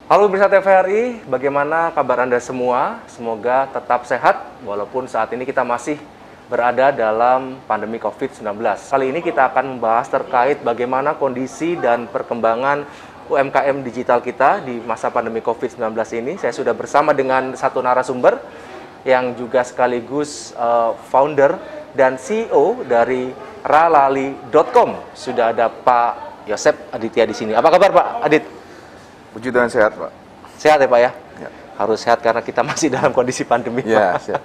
Halo pemirsa TVRI, bagaimana kabar Anda semua? Semoga tetap sehat walaupun saat ini kita masih berada dalam pandemi COVID-19. Kali ini kita akan membahas terkait bagaimana kondisi dan perkembangan UMKM digital kita di masa pandemi COVID-19 ini. Saya sudah bersama dengan satu narasumber yang juga sekaligus founder dan CEO dari ralali.com. Sudah ada Pak Yosep Aditya di sini. Apa kabar Pak Adit? Puji Tuhan sehat, Pak. Sehat ya Pak ya? Ya. Harus sehat karena kita masih dalam kondisi pandemi. Ya, Pak. siap.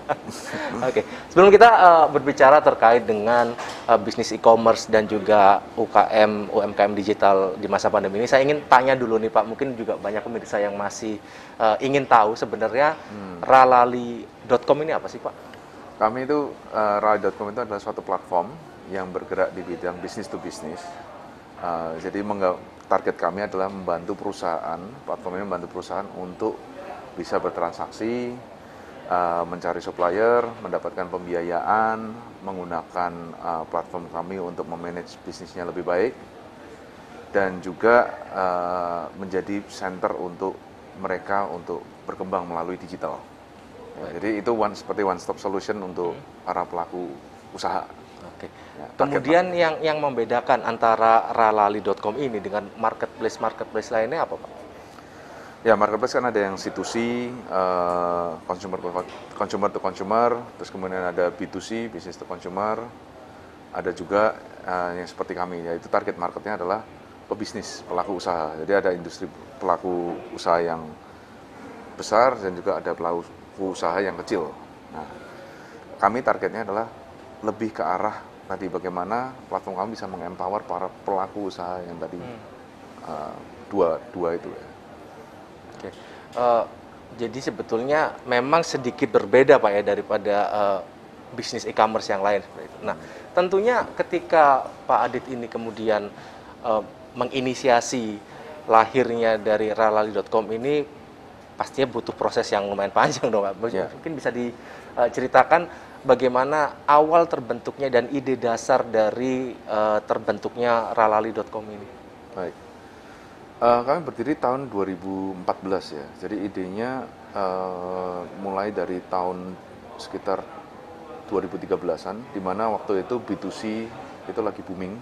Oke, sebelum kita berbicara terkait dengan bisnis e-commerce dan juga UMKM digital di masa pandemi ini, saya ingin tanya dulu nih Pak, mungkin juga banyak pemirsa yang masih ingin tahu sebenarnya ralali.com ini apa sih Pak? Kami itu, ralali.com itu adalah suatu platform yang bergerak di bidang bisnis to bisnis. Jadi target kami adalah membantu perusahaan, platform ini membantu perusahaan untuk bisa bertransaksi, mencari supplier, mendapatkan pembiayaan, menggunakan platform kami untuk memanage bisnisnya lebih baik, dan juga menjadi center untuk mereka untuk berkembang melalui digital. Ya, jadi itu seperti one stop solution untuk para pelaku usaha. Oke. Ya, Kemudian yang membedakan antara ralali.com ini dengan marketplace lainnya apa Pak? Ya, marketplace kan ada yang C2C, consumer to consumer, terus kemudian ada B2C, business to consumer, ada juga yang seperti kami, yaitu target marketnya adalah pebisnis, pelaku usaha. Jadi ada industri pelaku usaha yang besar dan juga ada pelaku usaha yang kecil. Nah, kami targetnya adalah lebih ke arah tadi bagaimana platform kami bisa mengempower para pelaku usaha yang tadi dua itu ya. Oke. Jadi sebetulnya memang sedikit berbeda Pak ya daripada bisnis e-commerce yang lain seperti itu. Nah, tentunya ketika Pak Adit ini kemudian menginisiasi lahirnya dari ralali.com ini pastinya butuh proses yang lumayan panjang dong Pak. Mungkin bisa diceritakan bagaimana awal terbentuknya dan ide dasar dari terbentuknya ralali.com ini. Baik. Kami berdiri tahun 2014 ya. Jadi idenya mulai dari tahun sekitar 2013-an, di mana waktu itu B2C itu lagi booming.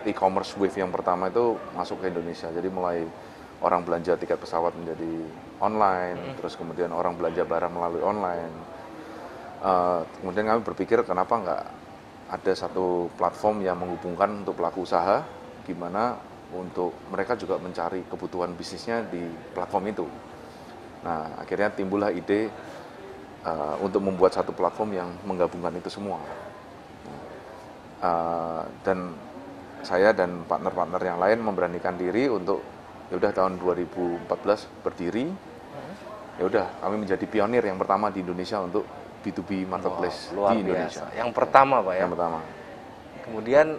E-commerce wave yang pertama itu masuk ke Indonesia. Jadi mulai orang belanja tiket pesawat menjadi online, terus kemudian orang belanja barang melalui online. Kemudian kami berpikir kenapa nggak ada satu platform yang menghubungkan untuk pelaku usaha, gimana untuk mereka juga mencari kebutuhan bisnisnya di platform itu. Nah, akhirnya timbullah ide untuk membuat satu platform yang menggabungkan itu semua. Dan saya dan partner-partner yang lain memberanikan diri untuk ya udah tahun 2014 berdiri. Ya udah, kami menjadi pionir yang pertama di Indonesia untuk B2B marketplace di Indonesia. Yang pertama Pak ya? Yang pertama. Kemudian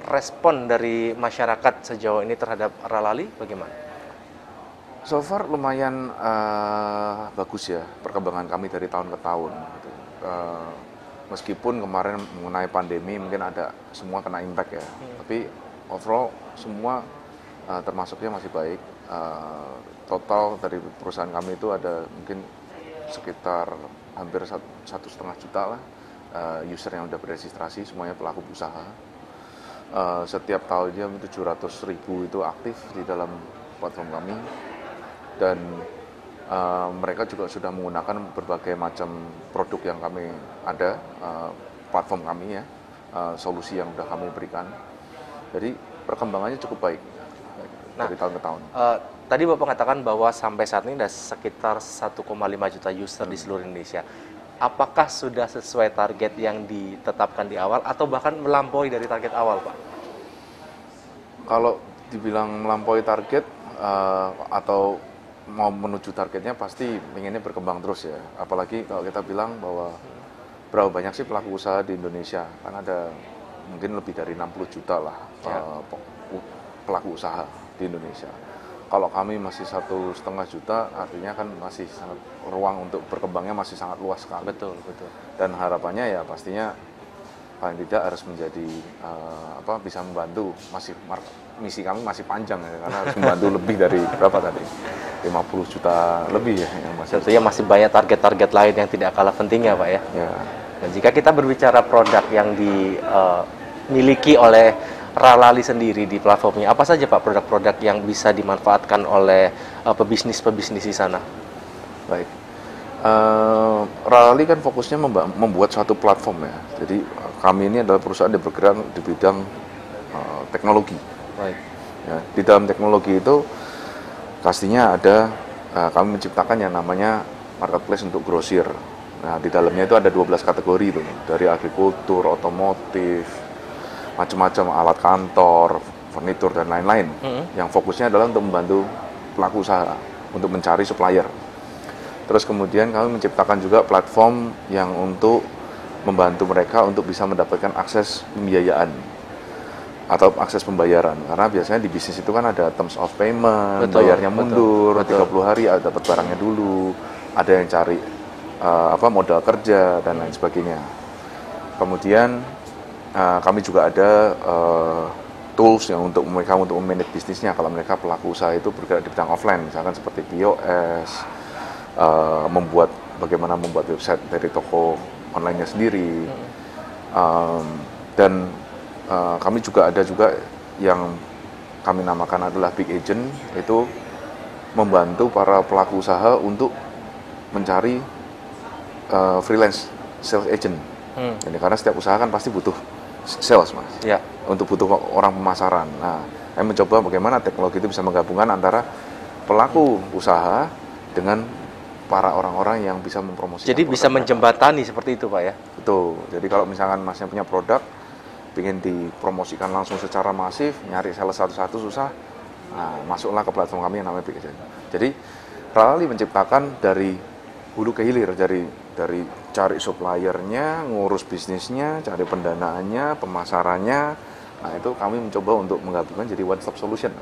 respon dari masyarakat sejauh ini terhadap Ralali bagaimana? So far lumayan bagus ya perkembangan kami dari tahun ke tahun. Gitu. Meskipun kemarin mengenai pandemi mungkin ada semua kena impact ya, tapi overall semua termasuknya masih baik. Total dari perusahaan kami itu ada mungkin sekitar hampir 1,5 juta lah user yang udah beregistrasi, semuanya pelaku usaha. Setiap tahunnya 700.000 itu aktif di dalam platform kami, dan mereka juga sudah menggunakan berbagai macam produk yang kami ada, platform kami ya, solusi yang sudah kami berikan. Jadi perkembangannya cukup baik dari tahun ke tahun. Tadi Bapak katakan bahwa sampai saat ini ada sekitar 1,5 juta user di seluruh Indonesia. Apakah sudah sesuai target yang ditetapkan di awal atau bahkan melampaui dari target awal, Pak? Kalau dibilang melampaui target atau mau menuju targetnya pasti pengennya berkembang terus ya. Apalagi kalau kita bilang bahwa berapa banyak sih pelaku usaha di Indonesia? Kan ada mungkin lebih dari 60 juta lah pelaku usaha di Indonesia. Kalau kami masih 1,5 juta, artinya kan masih sangat ruang untuk berkembangnya masih sangat luas sekali. Betul. Dan harapannya ya pastinya paling tidak harus menjadi bisa membantu masih misi kami masih panjang ya, karena harus membantu lebih dari berapa tadi? 50 juta lebih ya yang masih. Tentunya masih banyak target-target lain yang tidak kalah pentingnya, Pak ya. Ya. Dan jika kita berbicara produk yang dimiliki oleh Ralali sendiri di platformnya, apa saja Pak produk-produk yang bisa dimanfaatkan oleh pebisnis-pebisnis di sana? Baik. Ralali kan fokusnya membuat suatu platform ya. Jadi kami ini adalah perusahaan yang bergerak di bidang teknologi. Baik. Ya, di dalam teknologi itu pastinya ada kami menciptakan yang namanya marketplace untuk grosir. Nah, di dalamnya itu ada 12 kategori itu, dari agrikultur, otomotif, macam-macam alat kantor, furnitur dan lain-lain. Yang fokusnya adalah untuk membantu pelaku usaha untuk mencari supplier. Terus kemudian kami menciptakan juga platform yang untuk membantu mereka untuk bisa mendapatkan akses pembiayaan atau akses pembayaran, karena biasanya di bisnis itu kan ada terms of payment, bayarnya mundur, 30 hari dapat barangnya dulu, ada yang cari modal kerja dan lain sebagainya. Kemudian kami juga ada tools yang untuk mereka untuk memanage bisnisnya kalau mereka pelaku usaha itu bergerak di bidang offline, misalkan seperti POS, bagaimana membuat website dari toko online-nya sendiri, dan kami juga ada yang kami namakan adalah Big Agent, itu membantu para pelaku usaha untuk mencari freelance sales agent. Jadi karena setiap usaha kan pasti butuh sales, Mas. Ya. Untuk butuh orang pemasaran. Nah, kami mencoba bagaimana teknologi itu bisa menggabungkan antara pelaku usaha dengan para orang-orang yang bisa mempromosikan. Jadi bisa menjembatani seperti itu, Pak ya? Betul. Jadi kalau misalkan Masnya punya produk, ingin dipromosikan langsung secara masif, nyari sales satu-satu susah, nah, masuklah ke platform kami yang namanya Big Agent. Jadi Ralali menciptakan dari hulu ke hilir, dari cari suppliernya, ngurus bisnisnya, cari pendanaannya, pemasarannya. Nah, itu kami mencoba untuk menggabungkan jadi one stop solution.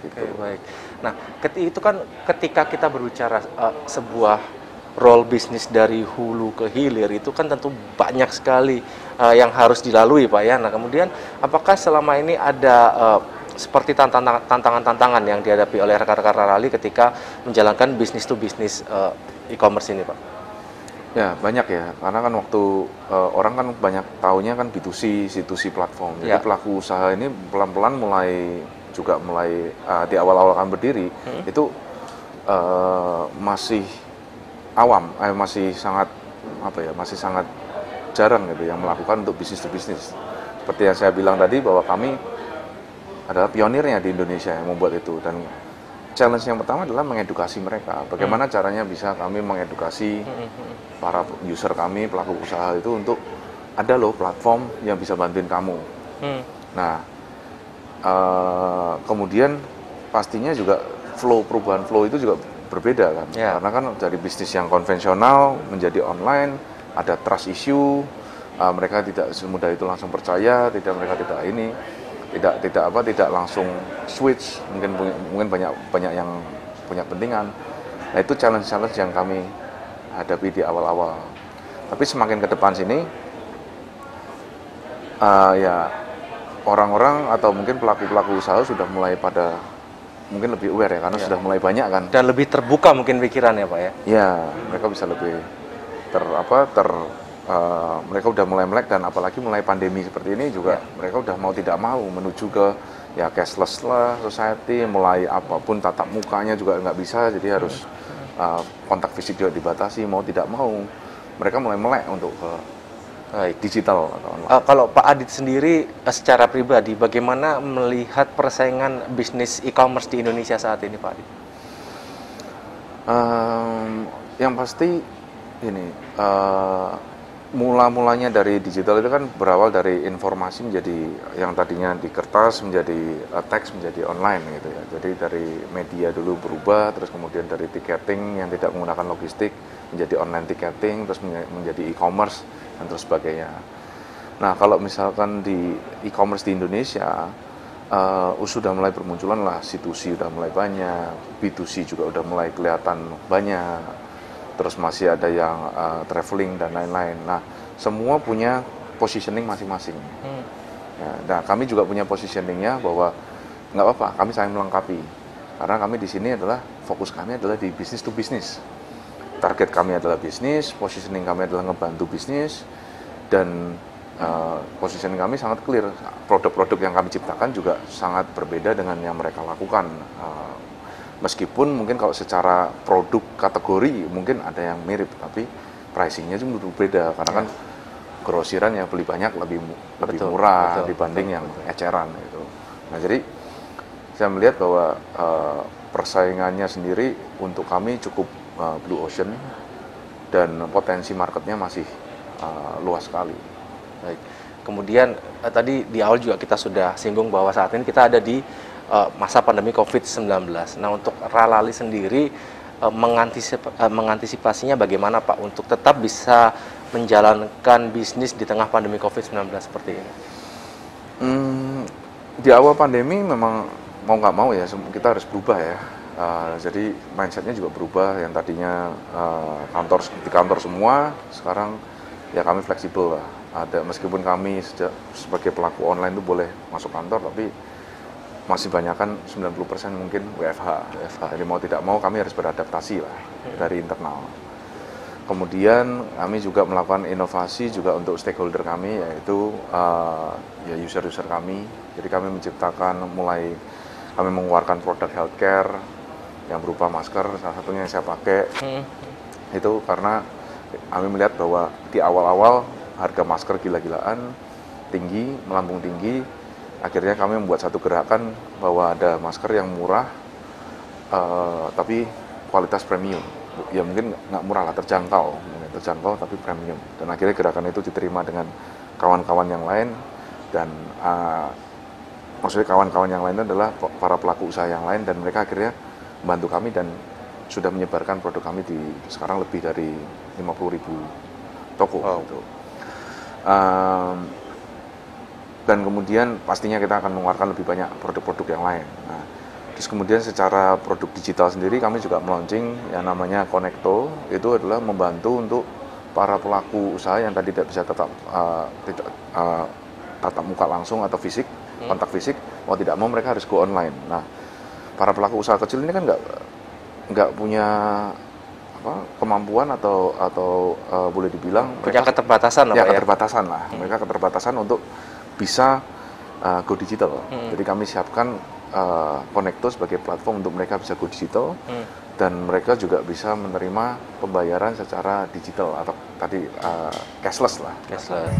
Gitu. Oke, baik. Nah, itu kan ketika kita berbicara sebuah role bisnis dari hulu ke hilir itu kan tentu banyak sekali yang harus dilalui, Pak ya. Nah, kemudian apakah selama ini ada seperti tantangan-tantangan yang dihadapi oleh rekan-rekan Ralali ketika menjalankan bisnis to bisnis e-commerce ini, Pak? Ya, banyak ya. Karena kan waktu orang kan banyak taunya kan B2C, C2C platform. Jadi pelaku usaha ini pelan-pelan mulai di awal-awal kan berdiri itu masih awam, masih sangat jarang gitu yang melakukan untuk bisnis to bisnis. Seperti yang saya bilang tadi bahwa kami adalah pionirnya di Indonesia yang membuat itu, dan challenge yang pertama adalah mengedukasi mereka. Bagaimana caranya bisa kami mengedukasi para user kami, pelaku usaha itu untuk ada loh platform yang bisa bantuin kamu. Nah, kemudian pastinya juga perubahan flow itu juga berbeda kan, karena kan dari bisnis yang konvensional menjadi online ada trust issue, mereka tidak semudah itu langsung percaya, mereka tidak langsung switch, mungkin banyak yang punya kepentingan. Nah, itu challenge yang kami hadapi di awal-awal. Tapi semakin ke depan sini, ya orang-orang atau mungkin pelaku-pelaku usaha sudah mulai pada mungkin lebih aware ya, karena sudah mulai banyak kan. Dan lebih terbuka mungkin pikirannya, Pak ya? Ya, mereka bisa lebih mereka udah mulai melek, dan apalagi mulai pandemi seperti ini juga mereka udah mau tidak mau menuju ke ya cashless lah society, mulai apapun tatap mukanya juga nggak bisa, jadi harus kontak fisik juga dibatasi, mau tidak mau mereka mulai melek untuk ke digital atau online. Kalau Pak Adit sendiri secara pribadi bagaimana melihat persaingan bisnis e-commerce di Indonesia saat ini, Pak Adit? Yang pasti ini mula-mulanya dari digital itu kan berawal dari informasi menjadi yang tadinya di kertas menjadi teks menjadi online gitu ya. Jadi dari media dulu berubah, terus kemudian dari tiketing yang tidak menggunakan logistik menjadi online tiketing, terus menjadi e-commerce dan terus sebagainya. Nah, kalau misalkan di e-commerce di Indonesia sudah mulai bermunculan lah, C2C udah mulai banyak, B2C juga udah mulai kelihatan banyak. Terus masih ada yang traveling dan lain-lain. Nah, semua punya positioning masing-masing. Ya, nah, kami juga punya positioningnya bahwa nggak apa-apa, kami saling melengkapi. Karena kami di sini adalah, fokus kami adalah di bisnis to bisnis. Target kami adalah bisnis, positioning kami adalah ngebantu bisnis, dan positioning kami sangat clear. Produk-produk yang kami ciptakan juga sangat berbeda dengan yang mereka lakukan. Meskipun mungkin kalau secara produk kategori mungkin ada yang mirip, tapi pricingnya juga berbeda. Karena kan grosiran yang beli banyak lebih murah dibanding yang eceran gitu. Nah, jadi saya melihat bahwa persaingannya sendiri untuk kami cukup blue ocean, dan potensi marketnya masih luas sekali. Baik. Kemudian tadi di awal juga kita sudah singgung bahwa saat ini kita ada di masa pandemi COVID-19. Nah, untuk Ralali sendiri mengantisipasinya bagaimana Pak untuk tetap bisa menjalankan bisnis di tengah pandemi COVID-19 seperti ini? Di awal pandemi memang mau nggak mau ya kita harus berubah ya. Jadi mindsetnya juga berubah, yang tadinya di kantor semua, sekarang ya kami fleksibel lah. Ada, meskipun kami sebagai pelaku online itu boleh masuk kantor, tapi masih banyak kan 90% mungkin WFH. Jadi mau tidak mau kami harus beradaptasi lah dari internal. Kemudian kami juga melakukan inovasi juga untuk stakeholder kami, yaitu ya user-user kami. Jadi kami menciptakan, kami mengeluarkan produk healthcare yang berupa masker, salah satunya yang saya pakai. Itu karena kami melihat bahwa di awal-awal harga masker gila-gilaan, tinggi, melambung tinggi. Akhirnya kami membuat satu gerakan bahwa ada masker yang murah, tapi kualitas premium. Ya mungkin nggak murah lah, terjangkau tapi premium. Dan akhirnya gerakan itu diterima dengan kawan-kawan yang lain, dan maksudnya kawan-kawan yang lain itu adalah para pelaku usaha yang lain, dan mereka akhirnya membantu kami dan sudah menyebarkan produk kami di sekarang lebih dari 50.000 toko. Gitu. Dan kemudian pastinya kita akan mengeluarkan lebih banyak produk-produk yang lain. Nah, terus kemudian secara produk digital sendiri kami juga meluncing yang namanya Connecto. Itu adalah membantu untuk para pelaku usaha yang tadi tidak bisa tatap muka langsung atau fisik, kontak fisik, mau tidak mau mereka harus go online. Nah, para pelaku usaha kecil ini kan nggak punya kemampuan atau boleh dibilang punya keterbatasan ya, keterbatasan lah. Mereka keterbatasan untuk bisa go digital. Jadi kami siapkan Connecto sebagai platform untuk mereka bisa go digital, dan mereka juga bisa menerima pembayaran secara digital atau tadi cashless lah. Cashless.